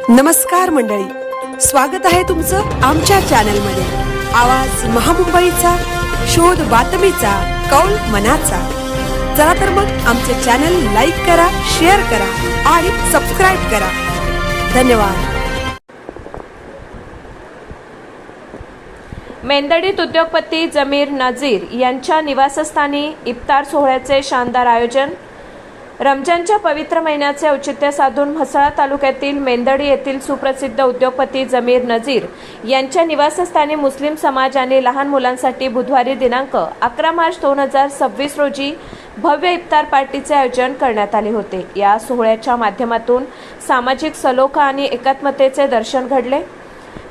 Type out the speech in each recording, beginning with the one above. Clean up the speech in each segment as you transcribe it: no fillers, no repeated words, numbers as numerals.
नमस्कार मंडळी, स्वागत आहे तुमचं आमच्या चॅनलमध्ये। आवाज महामुंबईचा, शोध बातमीचा, कौल मनाचा। चला तर मग आमचे चॅनल लाईक करा, शेअर करा आणि सबस्क्राइब करा। धन्यवाद। मेंदडीत उद्योगपती जमीर नजीर यांच्या निवासस्थानी इफ्तार सोहळ्याचे शानदार आयोजन। रमजानच्या पवित्र महिन्याचे औचित्य साधून म्हसळा तालुक्यातील मेंदडी येथील सुप्रसिद्ध उद्योगपती जमीर नजीर यांच्या निवासस्थानी मुस्लिम समाज आणि लहान मुलांसाठी बुधवारी दिनांक 11 मार्च 2026 रोजी भव्य इफ्तार पार्टीचे आयोजन करण्यात आले होते। या सोहळ्याच्या माध्यमातून सामाजिक सलोखा आणि एकात्मतेचे दर्शन घडले।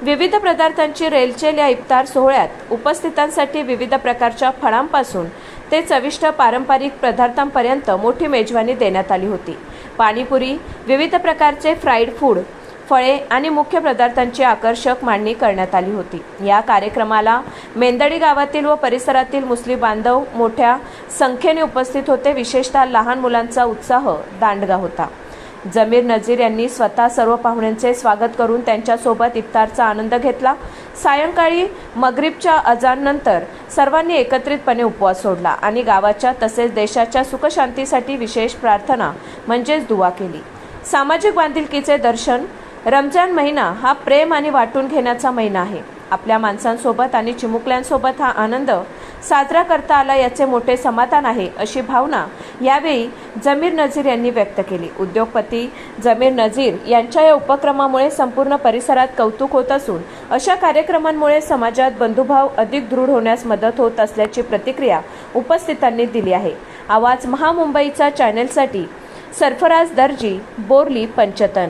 विविध पदार्थांची रेलचेल या इफ्तार सोहळ्यात उपस्थितांसाठी विविध प्रकारच्या फळांपासून ते चविष्ट पारंपरिक पदार्थांपर्यंत मोठी मेजवानी देण्यात आली होती। पाणीपुरी, विविध प्रकारचे फ्राईड फूड, फळे आणि मुख्य पदार्थांची आकर्षक मांडणी करण्यात आली होती। या कार्यक्रमाला मेंदडी गावातील व परिसरातील मुस्लिम बांधव मोठ्या संख्येने उपस्थित होते। विशेषतः लहान मुलांचा उत्साह दांडगा होता। जमीर नजीर यांनी स्वतः सर्व पाहुण्यांचे स्वागत करून त्यांच्यासोबत इफ्तारचा आनंद घेतला। सायंकाळी मगरिबच्या अजाननंतर सर्वांनी एकत्रितपणे उपवास सोडला आणि गावाच्या तसेच देशाच्या सुखशांतीसाठी विशेष प्रार्थना म्हणजेच दुआ केली। सामाजिक बांधिलकीचे दर्शन। रमजान महिना हा प्रेम आणि वाटून घेण्याचा महिना आहे। आपल्या माणसांसोबत आणि चिमुकल्यांसोबत हा आनंद साजरा करता आला याचे मोठे समाधान आहे, अशी भावना यावेळी जमीर नजीर यांनी व्यक्त केली। उद्योगपती जमीर नजीर यांच्या या उपक्रमामुळे संपूर्ण परिसरात कौतुक होत असून अशा कार्यक्रमांमुळे समाजात बंधुभाव अधिक दृढ होण्यास मदत होत असल्याची प्रतिक्रिया उपस्थितांनी दिली आहे। आवाज महामुंबईचा चॅनलसाठी सरफराज दर्जी, बोरली, पंचतन।